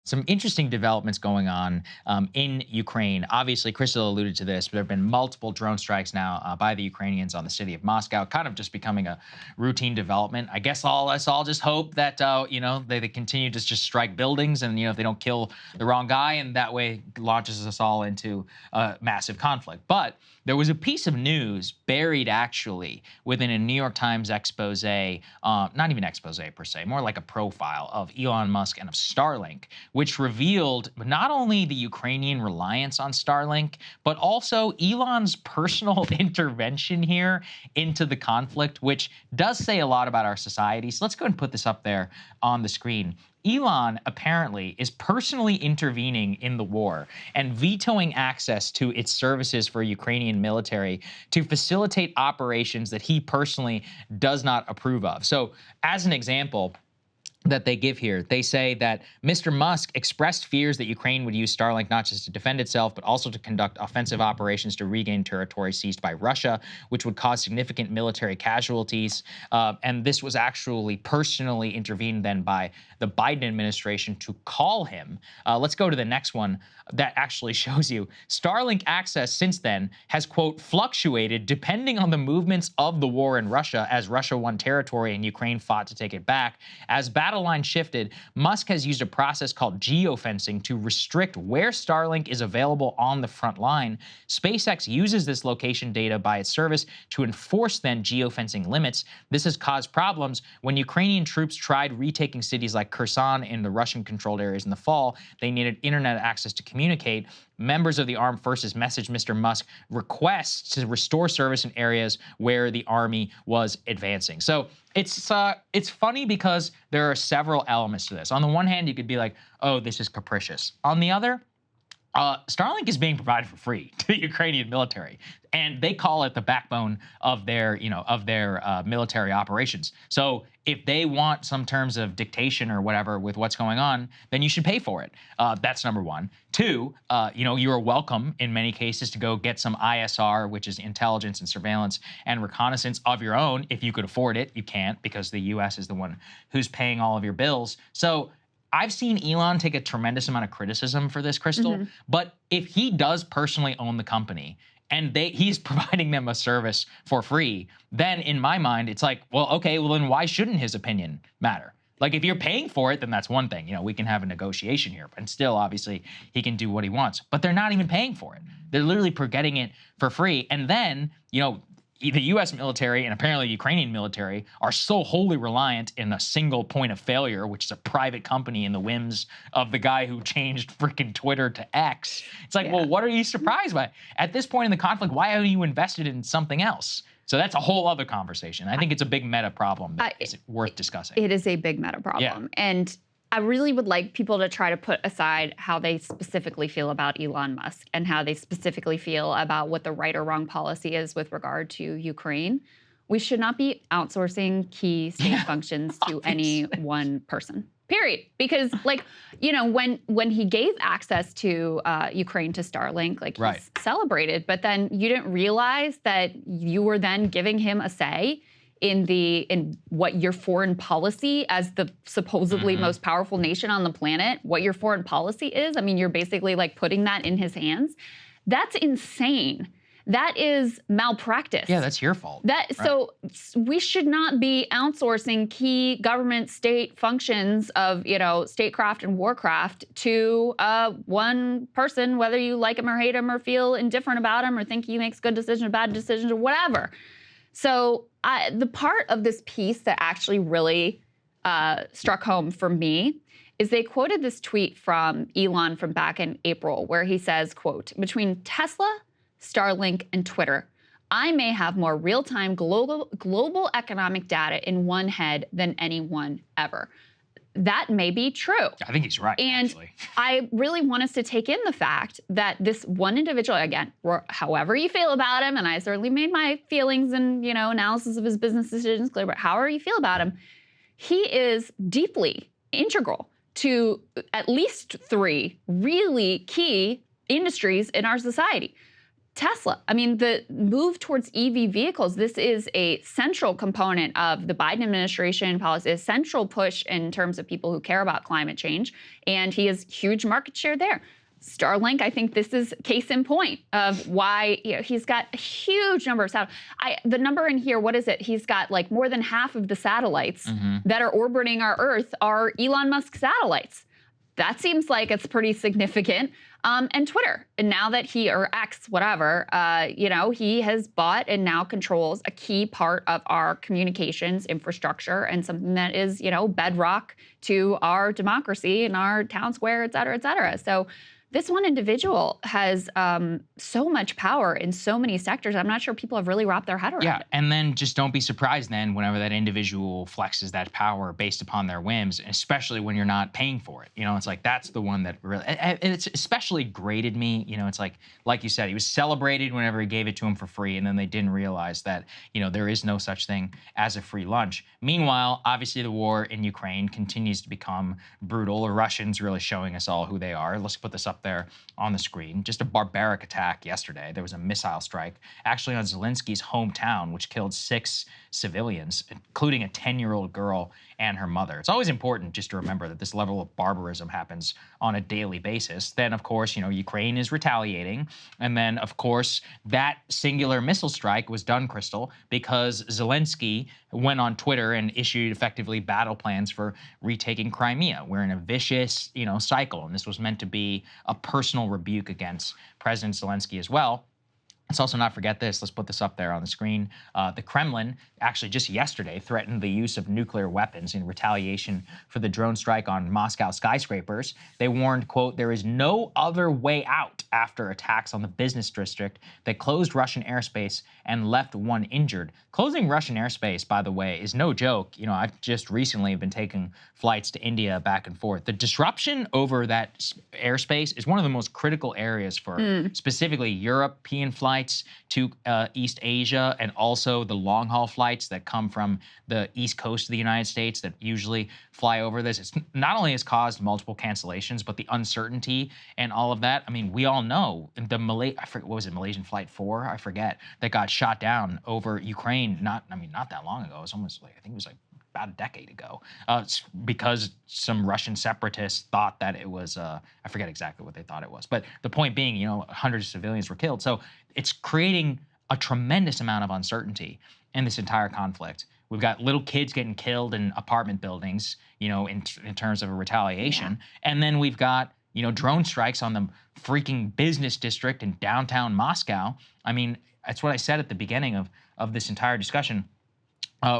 Some interesting developments going on in Ukraine. Obviously, Krystal alluded to this, but there have been multiple drone strikes now by the Ukrainians on the city of Moscow, kind of just becoming a routine development. I guess let's all just hope that they continue to just strike buildings, and if they don't kill the wrong guy, and that way launches us all into a massive conflict. But there was a piece of news buried actually within a New York Times expose, not even expose per se, more like a profile of Elon Musk and of Starlink, which revealed not only the Ukrainian reliance on Starlink, but also Elon's personal intervention here into the conflict, which does say a lot about our society. So let's go ahead and put this up there on the screen. Elon apparently is personally intervening in the war and vetoing access to its services for Ukrainian military to facilitate operations that he personally does not approve of. So as an example that they give here, they say that Mr. Musk expressed fears that Ukraine would use Starlink not just to defend itself, but also to conduct offensive operations to regain territory seized by Russia, which would cause significant military casualties. And this was actually personally intervened then by the Biden administration to call him. Let's go to the next one that actually shows you Starlink access since then has, quote, fluctuated depending on the movements of the war in Russia as Russia won territory and Ukraine fought to take it back. As battle lines shifted, Musk has used a process called geofencing to restrict where Starlink is available on the front line. SpaceX uses this location data by its service to enforce then geofencing limits. This has caused problems when Ukrainian troops tried retaking cities like Kherson in the Russian-controlled areas in the fall. They needed internet access to communicate. Members of the armed forces messaged Mr. Musk requests to restore service in areas where the army was advancing. So it's funny because there are several elements to this. On the one hand, you could be like, oh, this is capricious. On the other, Starlink is being provided for free to the Ukrainian military, and they call it the backbone of their, military operations. So if they want some terms of dictation or whatever with what's going on, then you should pay for it. That's number one. Two, you are welcome in many cases to go get some ISR, which is intelligence and surveillance and reconnaissance of your own. If you could afford it, you can't because the U.S. is the one who's paying all of your bills. So I've seen Elon take a tremendous amount of criticism for this, Krystal, but if he does personally own the company and he's providing them a service for free, then in my mind, it's like, well, okay, well then why shouldn't his opinion matter? Like if you're paying for it, then that's one thing. We can have a negotiation here, and still obviously he can do what he wants, but they're not even paying for it. They're literally getting it for free. And then, the U.S. military and apparently the Ukrainian military are so wholly reliant in a single point of failure, which is a private company in the whims of the guy who changed freaking Twitter to X. It's like, well, what are you surprised by? At this point in the conflict, why haven't you invested in something else? So that's a whole other conversation. I think it's a big meta problem that is worth discussing. It is a big meta problem. Yeah. And I really would like people to try to put aside how they specifically feel about Elon Musk and how they specifically feel about what the right or wrong policy is with regard to Ukraine. We should not be outsourcing key state functions to any one person, period. Because when he gave access to Ukraine to Starlink, he's celebrated, but then you didn't realize that you were then giving him a say in what your foreign policy as the supposedly most powerful nation on the planet, what your foreign policy is. I mean, you're basically putting that in his hands. That's insane. That is malpractice. Yeah, that's your fault. So we should not be outsourcing key government state functions of, statecraft and warcraft to one person, whether you like him or hate him or feel indifferent about him or think he makes good decisions or bad decisions or whatever. So the part of this piece that actually really struck home for me is they quoted this tweet from Elon from back in April where he says, quote, between Tesla, Starlink, and Twitter, I may have more real-time global economic data in one head than anyone ever. That may be true. I think he's right, and actually. I really want us to take in the fact that this one individual, again, however you feel about him, and I certainly made my feelings and, analysis of his business decisions clear, but however you feel about him, he is deeply integral to at least 3 really key industries in our society. Tesla. I mean, the move towards EV vehicles, this is a central component of the Biden administration policy, a central push in terms of people who care about climate change. And he has huge market share there. Starlink, I think this is case in point of why he's got a huge number of satellites. The number in here, what is it? He's got like more than half of the satellites that are orbiting our Earth are Elon Musk satellites. That seems like it's pretty significant. And Twitter, and now that or X, whatever, he has bought and now controls a key part of our communications infrastructure and something that is, bedrock to our democracy and our town square, et cetera, et cetera. So this one individual has so much power in so many sectors. I'm not sure people have really wrapped their head around it. Yeah, and then just don't be surprised then whenever that individual flexes that power based upon their whims, especially when you're not paying for it. It's like that's the one that really, and it's especially grated me. It's like you said, he was celebrated whenever he gave it to him for free, and then they didn't realize that, there is no such thing as a free lunch. Meanwhile, obviously the war in Ukraine continues to become brutal. The Russians really showing us all who they are. Let's put this up there on the screen. Just a barbaric attack yesterday. There was a missile strike actually on Zelensky's hometown, which killed 6 civilians, including a 10-year-old girl and her mother. It's always important just to remember that this level of barbarism happens on a daily basis. Then, of course, Ukraine is retaliating. And then, of course, that singular missile strike was done, Krystal, because Zelensky went on Twitter and issued effectively battle plans for retaking Crimea. We're in a vicious, cycle. And this was meant to be a personal rebuke against President Zelensky as well. Let's also not forget this. Let's put this up there on the screen. The Kremlin actually just yesterday threatened the use of nuclear weapons in retaliation for the drone strike on Moscow skyscrapers. They warned, quote, there is no other way out after attacks on the business district that closed Russian airspace and left 1 injured. Closing Russian airspace, by the way, is no joke. I've just recently been taking flights to India back and forth. The disruption over that airspace is one of the most critical areas for specifically European flights to East Asia, and also the long-haul flights that come from the East Coast of the United States that usually fly over this. It's not only has caused multiple cancellations, but the uncertainty and all of that. I mean, we all know the I forget, what was it, Malaysian Flight 4? I forget, that got shot down over Ukraine. Not that long ago. It was almost like, I think it was like about a decade ago, because some Russian separatists thought that it was, I forget exactly what they thought it was. But the point being, hundreds of civilians were killed. So it's creating a tremendous amount of uncertainty in this entire conflict. We've got little kids getting killed in apartment buildings, in terms of a retaliation. Yeah. And then we've got, drone strikes on the freaking business district in downtown Moscow. I mean, that's what I said at the beginning of this entire discussion.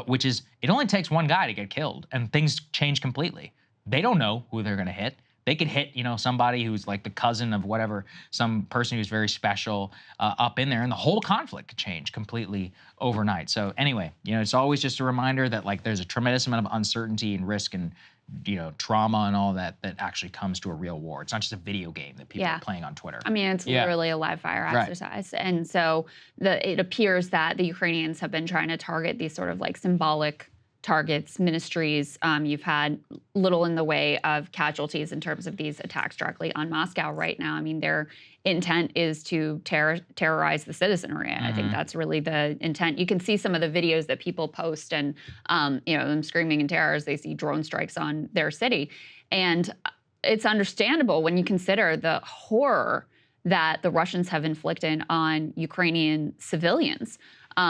Which is, it only takes one guy to get killed and things change completely. They don't know who they're going to hit. They could hit, somebody who's like the cousin of whatever, some person who's very special up in there, and the whole conflict could change completely overnight. So anyway, it's always just a reminder that like there's a tremendous amount of uncertainty and risk and trauma and all that actually comes to a real war. It's not just a video game that people are playing on Twitter. I mean, it's literally a live fire exercise. Right. And so it appears that the Ukrainians have been trying to target these sort of like symbolic targets, ministries. You've had little in the way of casualties in terms of these attacks directly on Moscow right now. I mean, their intent is to terrorize the citizenry. And I think that's really the intent. You can see some of the videos that people post and, them screaming in terror as they see drone strikes on their city. And it's understandable when you consider the horror that the Russians have inflicted on Ukrainian civilians. So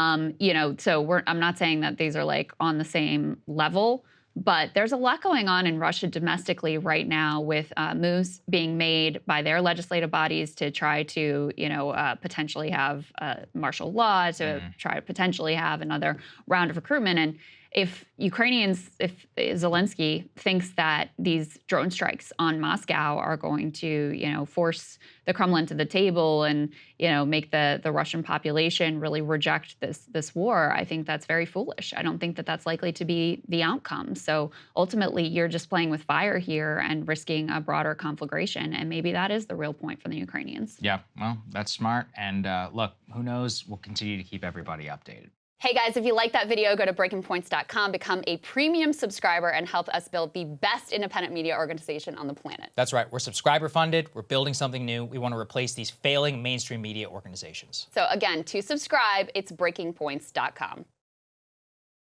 I'm not saying that these are like on the same level, but there's a lot going on in Russia domestically right now with moves being made by their legislative bodies to try to, potentially have martial law, to try to potentially have another round of recruitment. And if Zelensky thinks that these drone strikes on Moscow are going to, force the Kremlin to the table and, make the Russian population really reject this war, I think that's very foolish. I don't think that that's likely to be the outcome. So ultimately, you're just playing with fire here and risking a broader conflagration. And maybe that is the real point for the Ukrainians. Yeah, well, that's smart. And look, who knows? We'll continue to keep everybody updated. Hey guys, if you like that video, go to breakingpoints.com, become a premium subscriber, and help us build the best independent media organization on the planet. That's right. We're subscriber funded. We're building something new. We want to replace these failing mainstream media organizations. So again, to subscribe, it's breakingpoints.com.